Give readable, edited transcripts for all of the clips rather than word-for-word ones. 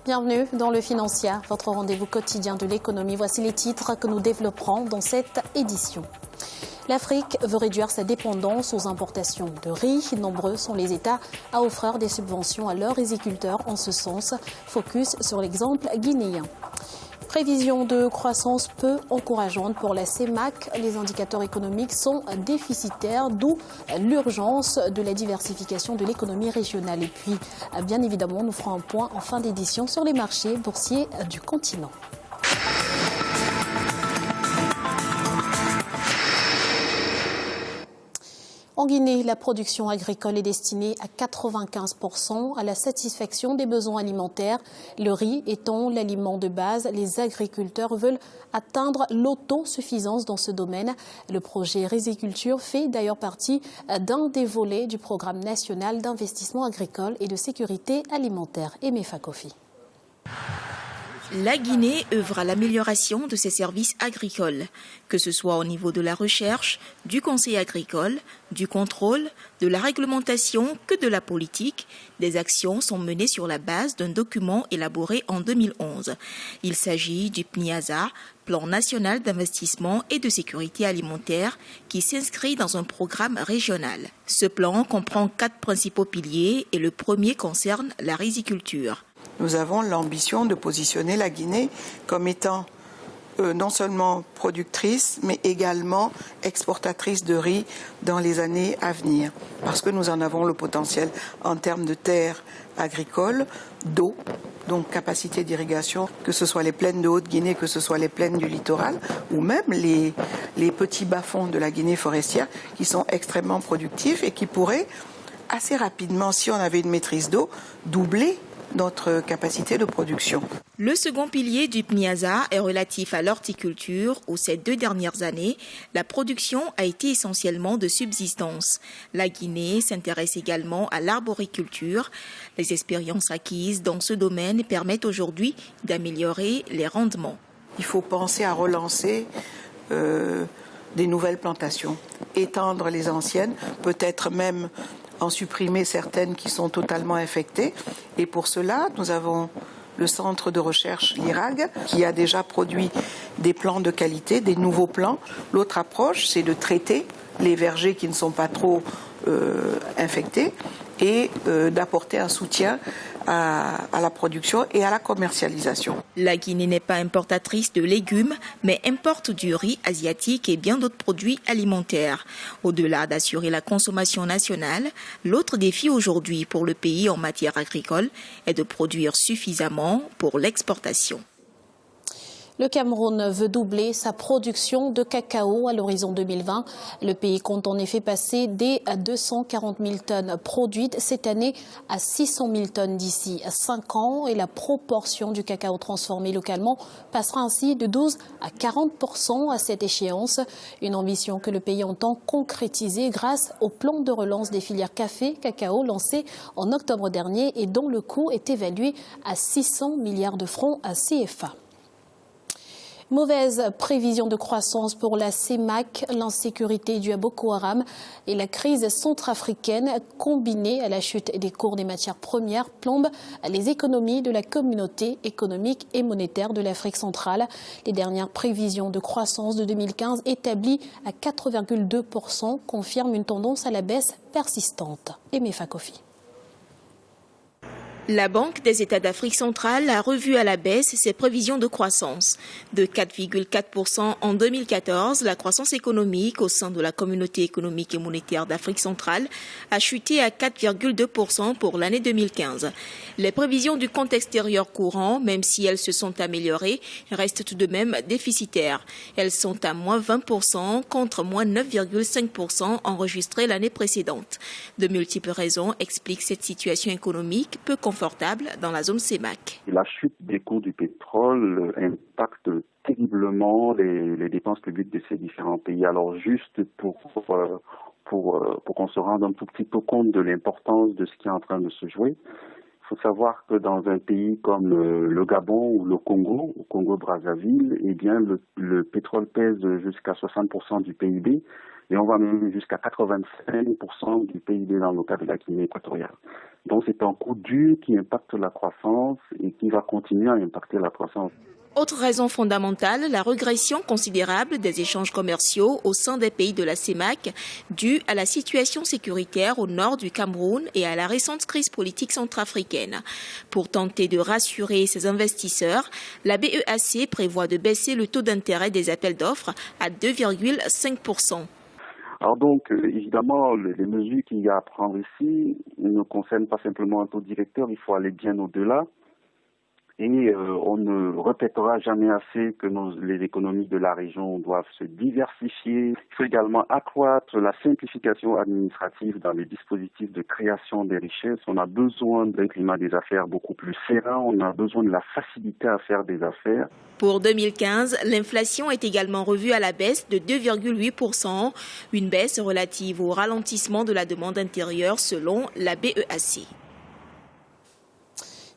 Bienvenue dans le Financier, votre rendez-vous quotidien de l'économie. Voici les titres que nous développerons dans cette édition. L'Afrique veut réduire sa dépendance aux importations de riz. Nombreux sont les États à offrir des subventions à leurs riziculteurs en ce sens. Focus sur l'exemple guinéen. Prévision de croissance peu encourageante pour la CEMAC. Les indicateurs économiques sont déficitaires, d'où l'urgence de la diversification de l'économie régionale. Et puis, bien évidemment, nous ferons un point en fin d'édition sur les marchés boursiers du continent. En Guinée, la production agricole est destinée à 95% à la satisfaction des besoins alimentaires. Le riz étant l'aliment de base, les agriculteurs veulent atteindre l'autosuffisance dans ce domaine. Le projet Riziculture fait d'ailleurs partie d'un des volets du programme national d'investissement agricole et de sécurité alimentaire. Aimé Fakofi. La Guinée œuvre à l'amélioration de ses services agricoles, que ce soit au niveau de la recherche, du conseil agricole, du contrôle, de la réglementation que de la politique. Des actions sont menées sur la base d'un document élaboré en 2011. Il s'agit du PNIASA, Plan national d'investissement et de sécurité alimentaire, qui s'inscrit dans un programme régional. Ce plan comprend 4 principaux piliers et le premier concerne la riziculture. Nous avons l'ambition de positionner la Guinée comme étant non seulement productrice, mais également exportatrice de riz dans les années à venir. Parce que nous en avons le potentiel en termes de terres agricoles, d'eau, donc capacité d'irrigation, que ce soit les plaines de Haute-Guinée, que ce soit les plaines du littoral, ou même les petits bas-fonds de la Guinée forestière, qui sont extrêmement productifs et qui pourraient assez rapidement, si on avait une maîtrise d'eau, doubler notre capacité de production. Le second pilier du PNIASA est relatif à l'horticulture où ces 2 dernières années, la production a été essentiellement de subsistance. La Guinée s'intéresse également à l'arboriculture. Les expériences acquises dans ce domaine permettent aujourd'hui d'améliorer les rendements. Il faut penser à relancer des nouvelles plantations, étendre les anciennes, peut-être même en supprimer certaines qui sont totalement infectées. Et pour cela, nous avons le centre de recherche, l'IRAG, qui a déjà produit des plans de qualité, des nouveaux plans. L'autre approche, c'est de traiter les vergers qui ne sont pas trop infectés et d'apporter un soutien à la production et à la commercialisation. La Guinée n'est pas importatrice de légumes, mais importe du riz asiatique et bien d'autres produits alimentaires. Au-delà d'assurer la consommation nationale, l'autre défi aujourd'hui pour le pays en matière agricole est de produire suffisamment pour l'exportation. Le Cameroun veut doubler sa production de cacao à l'horizon 2020. Le pays compte en effet passer des 240 000 tonnes produites cette année à 600 000 tonnes d'ici 5 ans. Et la proportion du cacao transformé localement passera ainsi de 12 à 40% à cette échéance. Une ambition que le pays entend concrétiser grâce au plan de relance des filières café-cacao lancé en octobre dernier et dont le coût est évalué à 600 milliards de francs CFA. Mauvaise prévision de croissance pour la CEMAC, l'insécurité due à Boko Haram et la crise centrafricaine combinée à la chute des cours des matières premières plombe les économies de la communauté économique et monétaire de l'Afrique centrale. Les dernières prévisions de croissance de 2015 établies à 4,2% confirment une tendance à la baisse persistante. Aimé Fakofi. La Banque des États d'Afrique centrale a revu à la baisse ses prévisions de croissance. De 4,4% en 2014, la croissance économique au sein de la communauté économique et monétaire d'Afrique centrale a chuté à 4,2% pour l'année 2015. Les prévisions du compte extérieur courant, même si elles se sont améliorées, restent tout de même déficitaires. Elles sont à moins 20% contre moins 9,5% enregistrées l'année précédente. De multiples raisons expliquent cette situation économique peu confortable dans la zone CEMAC. La chute des cours du pétrole impacte terriblement les dépenses publiques de ces différents pays. Alors juste pour qu'on se rende un tout petit peu compte de l'importance de ce qui est en train de se jouer, il faut savoir que dans un pays comme le Gabon ou le Congo-Brazzaville, eh bien le pétrole pèse jusqu'à 60% du PIB, et on va même jusqu'à 85% du PIB dans le cas de la Guinée équatoriale. Donc c'est un coup dur qui impacte la croissance et qui va continuer à impacter la croissance. Autre raison fondamentale, la régression considérable des échanges commerciaux au sein des pays de la CEMAC, due à la situation sécuritaire au nord du Cameroun et à la récente crise politique centrafricaine. Pour tenter de rassurer ses investisseurs, la BEAC prévoit de baisser le taux d'intérêt des appels d'offres à 2,5%. Alors donc, évidemment, les mesures qu'il y a à prendre ici ne concernent pas simplement un taux directeur, il faut aller bien au-delà. Et on ne répétera jamais assez que les économies de la région doivent se diversifier. Il faut également accroître la simplification administrative dans les dispositifs de création des richesses. On a besoin d'un climat des affaires beaucoup plus serein. On a besoin de la facilité à faire des affaires. Pour 2015, l'inflation est également revue à la baisse de 2,8%, une baisse relative au ralentissement de la demande intérieure selon la BEAC.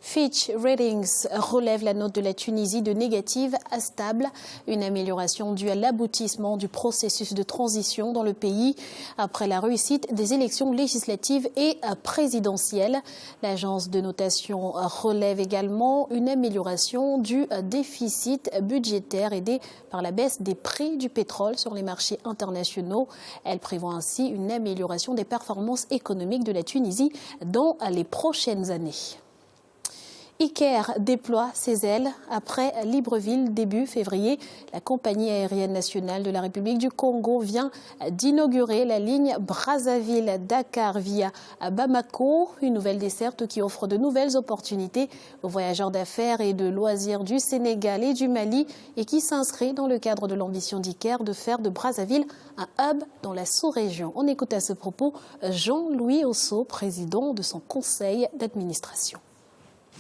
Fitch Ratings relève la note de la Tunisie de négative à stable, une amélioration due à l'aboutissement du processus de transition dans le pays après la réussite des élections législatives et présidentielles. L'agence de notation relève également une amélioration du déficit budgétaire aidé par la baisse des prix du pétrole sur les marchés internationaux. Elle prévoit ainsi une amélioration des performances économiques de la Tunisie dans les prochaines années. Iker déploie ses ailes après Libreville début février. La compagnie aérienne nationale de la République du Congo vient d'inaugurer la ligne Brazzaville-Dakar via Bamako, une nouvelle desserte qui offre de nouvelles opportunités aux voyageurs d'affaires et de loisirs du Sénégal et du Mali et qui s'inscrit dans le cadre de l'ambition d'Iker de faire de Brazzaville un hub dans la sous-région. On écoute à ce propos Jean-Louis Osso, président de son conseil d'administration.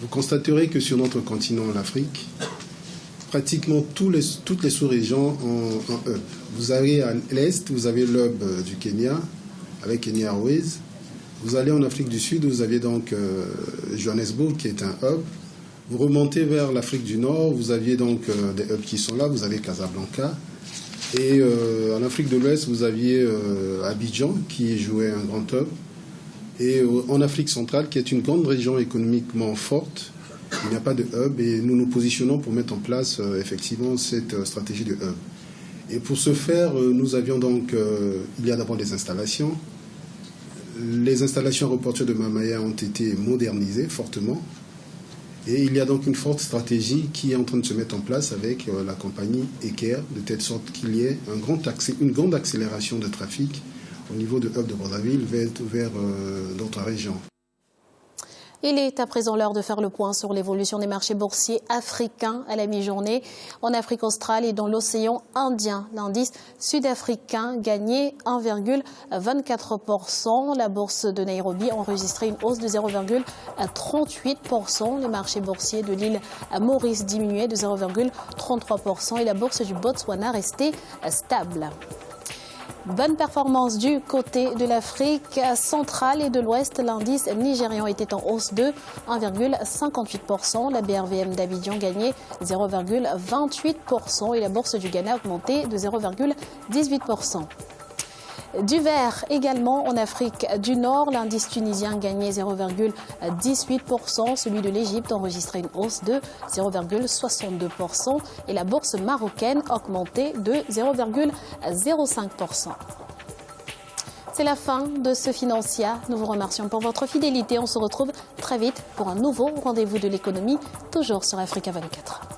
Vous constaterez que sur notre continent, l'Afrique, pratiquement toutes les sous-régions ont un hub. Vous allez à l'est, vous avez l'hub du Kenya, avec Kenya Airways. Vous allez en Afrique du Sud, vous avez donc Johannesburg, qui est un hub. Vous remontez vers l'Afrique du Nord, vous aviez donc des hubs qui sont là, vous avez Casablanca. Et en Afrique de l'Ouest, vous aviez Abidjan, qui jouait un grand hub. Et en Afrique centrale, qui est une grande région économiquement forte, il n'y a pas de hub et nous nous positionnons pour mettre en place effectivement cette stratégie de hub. Et pour ce faire, nous avions donc, il y a d'abord des installations. Les installations aéroportuaires de Mamaya ont été modernisées fortement. Et il y a donc une forte stratégie qui est en train de se mettre en place avec la compagnie Eker, de telle sorte qu'il y ait une grande accélération de trafic au niveau de hub de Brazzaville vers d'autres régions. Il est à présent l'heure de faire le point sur l'évolution des marchés boursiers africains à la mi-journée. En Afrique australe et dans l'océan Indien, l'indice sud-africain gagnait 1,24%. La bourse de Nairobi a enregistré une hausse de 0,38%. Les marchés boursiers de l'île Maurice diminuaient de 0,33% et la bourse du Botswana restait stable. Bonne performance du côté de l'Afrique centrale et de l'Ouest. L'indice nigérian était en hausse de 1,58%. La BRVM d'Abidjan gagnait 0,28% et la bourse du Ghana augmentait de 0,18%. Du vert également en Afrique du Nord, l'indice tunisien gagnait 0,18%, celui de l'Égypte enregistrait une hausse de 0,62% et la bourse marocaine augmentait de 0,05%. C'est la fin de ce Financia. Nous vous remercions pour votre fidélité. On se retrouve très vite pour un nouveau rendez-vous de l'économie, toujours sur Africa 24.